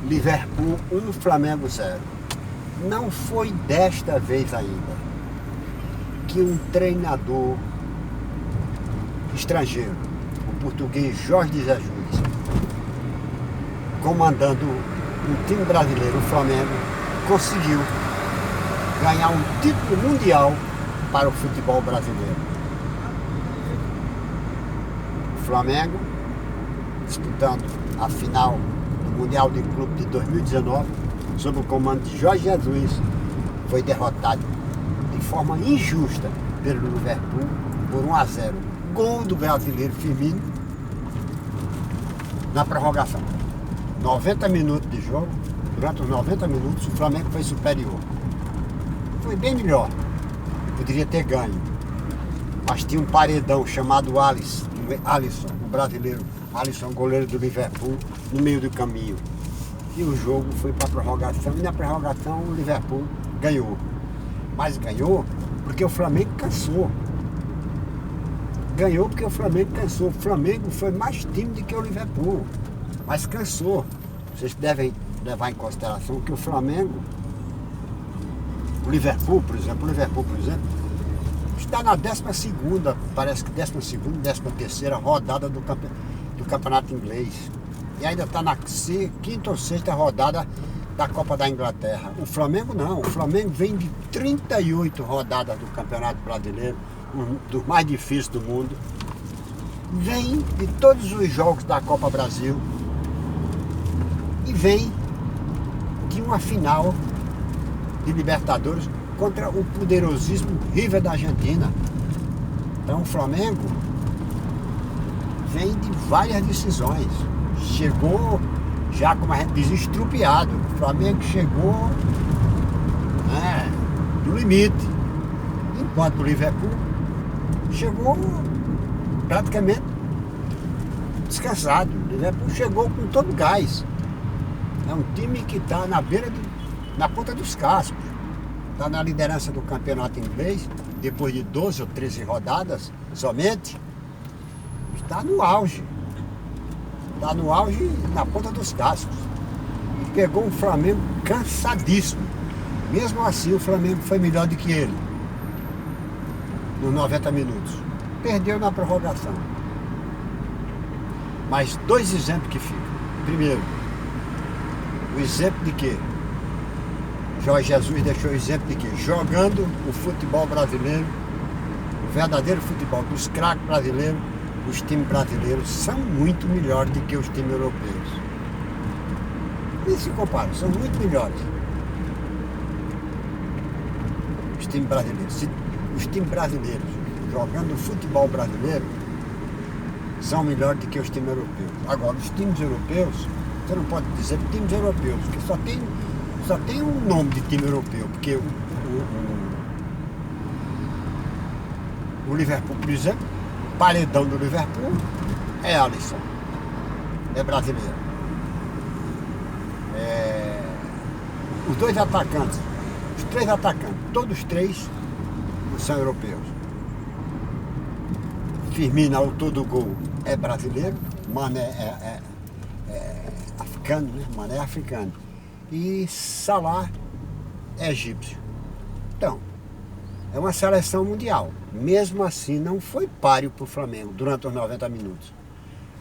Liverpool 1, Flamengo 0. Não foi desta vez ainda que um treinador estrangeiro, o português Jorge Jesus, comandando um time brasileiro, o Flamengo, conseguiu ganhar um título mundial para o futebol brasileiro. O Flamengo, disputando a final do Mundial de Clube de 2019, sob o comando de Jorge Jesus, foi derrotado de forma injusta pelo Liverpool por 1-0. Gol do brasileiro Firmino na prorrogação. 90 minutos de jogo, durante os 90 minutos o Flamengo foi superior. Foi bem melhor, poderia ter ganho. Mas tinha um paredão chamado Alisson, o brasileiro, Alisson, goleiro do Liverpool, no meio do caminho. E o jogo foi para a prorrogação, e na prorrogação o Liverpool ganhou. Mas ganhou porque o Flamengo cansou. Ganhou porque o Flamengo cansou. O Flamengo foi mais time do que o Liverpool, mas cansou. Vocês devem levar em consideração que o Flamengo, o Liverpool, por exemplo, está na 12ª, parece que 12ª, 13ª rodada do campeonato inglês. E ainda está na 5ª ou 6ª rodada da Copa da Inglaterra. O Flamengo não. O Flamengo vem de 38 rodadas do Campeonato Brasileiro, um dos mais difíceis do mundo. Vem de todos os jogos da Copa Brasil. E vem de uma final de Libertadores contra o poderosíssimo River da Argentina. Então o Flamengo vem de várias decisões. Chegou já, como a gente diz, estrupiado. O Flamengo chegou no limite. Enquanto o Liverpool chegou praticamente descansado. O Liverpool chegou com todo o gás. É um time que está na ponta dos cascos. Está na liderança do campeonato inglês, depois de 12 ou 13 rodadas somente. Está no auge. Está no auge, na ponta dos cascos. E pegou um Flamengo cansadíssimo. Mesmo assim, o Flamengo foi melhor do que ele nos 90 minutos. Perdeu na prorrogação. Mas dois exemplos que ficam. Primeiro, o exemplo de que Jorge Jesus deixou o exemplo de que jogando o futebol brasileiro, o verdadeiro futebol dos craques brasileiros, os times brasileiros são muito melhores do que os times europeus. Nem se compara, são muito melhores. Os times brasileiros. Os times brasileiros jogando o futebol brasileiro são melhores do que os times europeus. Agora, os times europeus, você não pode dizer times europeus, porque só tem um nome de time europeu, porque o Liverpool, por exemplo, o paredão do Liverpool é Alisson, é brasileiro. Os dois atacantes, os três atacantes, todos três são europeus. Firmino, autor do gol, é brasileiro, Mané é africano, né? Mané é africano. E Salah é egípcio. Então, é uma seleção mundial. Mesmo assim, não foi páreo para o Flamengo durante os 90 minutos.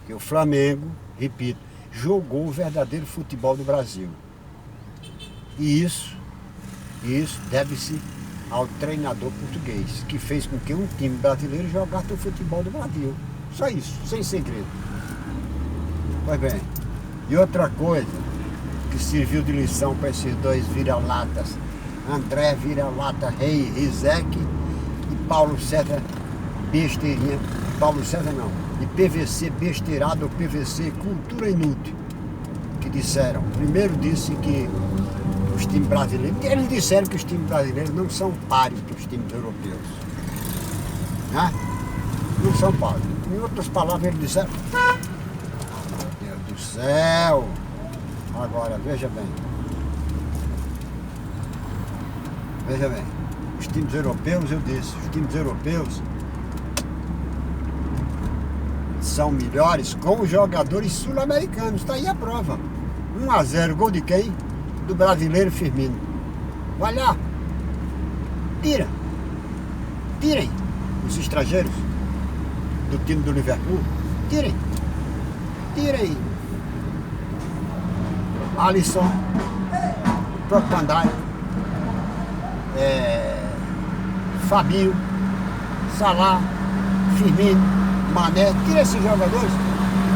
Porque o Flamengo, repito, jogou o verdadeiro futebol do Brasil. E isso deve-se ao treinador português, que fez com que um time brasileiro jogasse o futebol do Brasil. Só isso, sem segredo. Pois bem, e outra coisa que serviu de lição para esses dois vira-latas, André vira-lata Rei Rizek e Paulo César besteirinha, Paulo César não, e PVC besteirado ou PVC cultura inútil, que disseram, primeiro disse que os times brasileiros, eles disseram que os times brasileiros não são páreos para os times europeus, né? Não são páreos. Em outras palavras, eles disseram, meu Deus do céu. Agora, veja bem, os times europeus, eu disse, os times europeus são melhores com os jogadores sul-americanos, está aí a prova. 1-0, gol de quem? Do brasileiro Firmino. Vai lá. Tirem os estrangeiros do time do Liverpool. Tirem. Alisson, próprio Van Dijk, Fabinho, Salah, Firmino, Mané. Tira esses jogadores.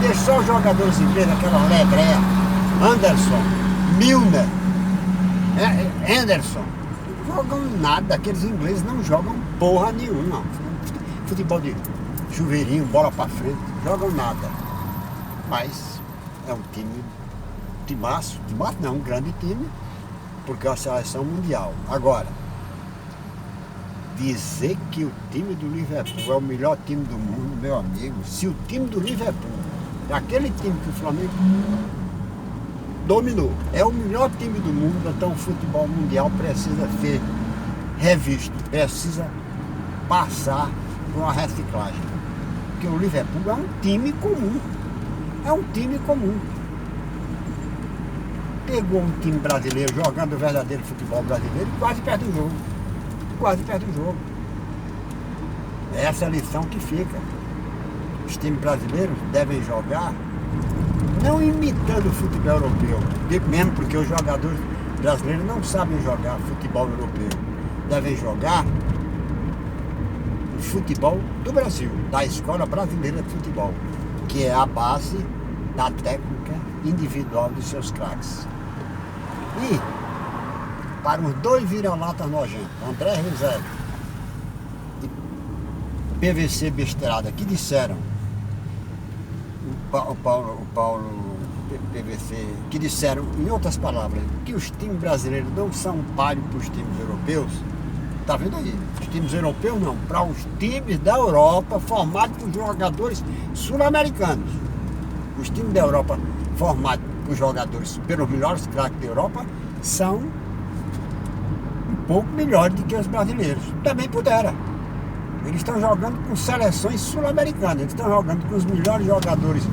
Deixa só os jogadores ingleses, aquela lebreia. Anderson, Milner, Henderson. Jogam nada, aqueles ingleses não jogam porra nenhuma. Futebol de chuveirinho, bola pra frente, jogam nada. Mas é um timaço não, um grande time, porque é uma seleção mundial. Agora, dizer que o time do Liverpool é o melhor time do mundo, meu amigo, se o time do Liverpool, aquele time que o Flamengo dominou, é o melhor time do mundo, então o futebol mundial precisa ser revisto, precisa passar por uma reciclagem. Porque o Liverpool é um time comum. Pegou um time brasileiro jogando o verdadeiro futebol brasileiro e quase perde o jogo. Essa é a lição que fica. Os times brasileiros devem jogar não imitando o futebol europeu, mesmo porque os jogadores brasileiros não sabem jogar futebol europeu. Devem jogar o futebol do Brasil, da Escola Brasileira de Futebol, que é a base da técnica individual dos seus craques. E para os dois vira-latas nojentos, André Rizek e PVC Besteirada, que disseram, o Paulo PVC, que disseram, em outras palavras, que os times brasileiros não são páreos para os times europeus. Tá vendo aí? Os times europeus não, para os times da Europa formados por jogadores sul-americanos. Os times da Europa formados por jogadores pelos melhores craques da Europa são um pouco melhores do que os brasileiros. Também pudera. Eles estão jogando com seleções sul-americanas. Eles estão jogando com os melhores jogadores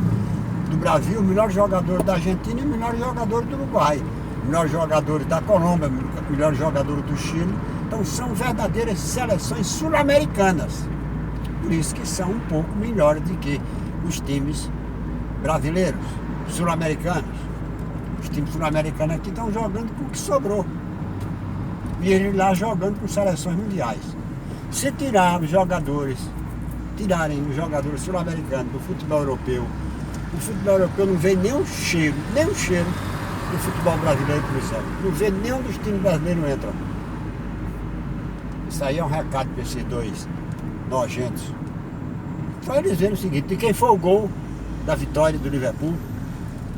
do Brasil, os melhores jogadores da Argentina e os melhores jogadores do Uruguai. Os melhores jogadores da Colômbia, os melhores jogadores do Chile. Então são verdadeiras seleções sul-americanas. Por isso que são um pouco melhores do que os times brasileiros, sul-americanos. Os times sul-americanos aqui estão jogando com o que sobrou. E eles lá jogando com seleções mundiais. Se tirarem os jogadores sul-americanos do futebol europeu, o futebol europeu não vê nem um cheiro do futebol brasileiro, por exemplo. Não vê nenhum dos times brasileiros entram. Isso aí é um recado para esses dois nojentos. Só eles verem o seguinte, de quem foi o gol da vitória do Liverpool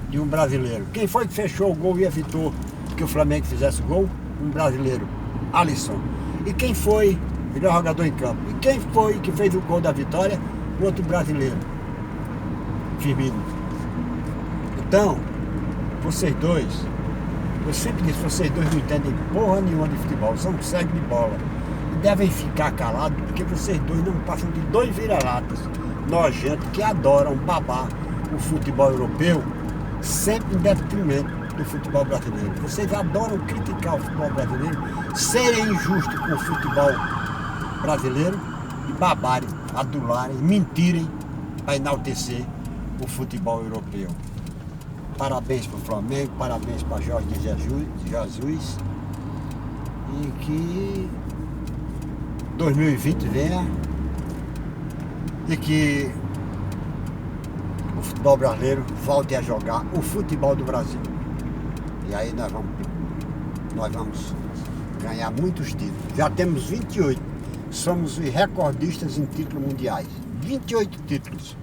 de um brasileiro? Quem foi que fechou o gol e evitou que o Flamengo fizesse o gol? Um brasileiro, Alisson. E quem foi o melhor jogador em campo? E quem foi que fez o gol da vitória? O outro brasileiro, Firmino. Então, vocês dois, eu sempre disse, vocês dois não entendem porra nenhuma de futebol, são cegos de bola. E devem ficar calados, porque vocês dois não passam de dois vira-latas nojentos que adoram babar o futebol europeu, sempre em detrimento do futebol brasileiro. Vocês adoram criticar o futebol brasileiro, serem injustos com o futebol brasileiro e babarem, adularem, mentirem para enaltecer o futebol europeu. Parabéns para o Flamengo, parabéns para Jorge Jesus e que 2020 venha e que o futebol brasileiro volte a jogar o futebol do Brasil. E aí nós vamos ganhar muitos títulos. Já temos 28. Somos os recordistas em títulos mundiais. 28 títulos.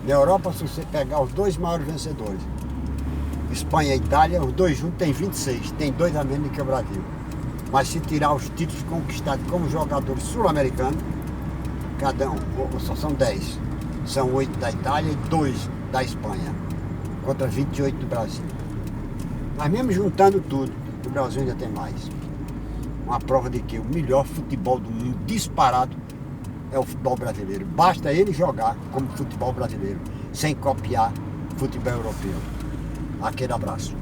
Na Europa, se você pegar os dois maiores vencedores, Espanha e Itália, os dois juntos tem 26. Tem 2 a menos que o Brasil. Mas se tirar os títulos conquistados como jogadores sul-americanos, cada um, só são 10. São 8 da Itália e 2 da Espanha. Contra 28 do Brasil. Mas mesmo juntando tudo, o Brasil ainda tem mais. Uma prova de que o melhor futebol do mundo disparado é o futebol brasileiro. Basta ele jogar como futebol brasileiro, sem copiar futebol europeu. Aquele abraço.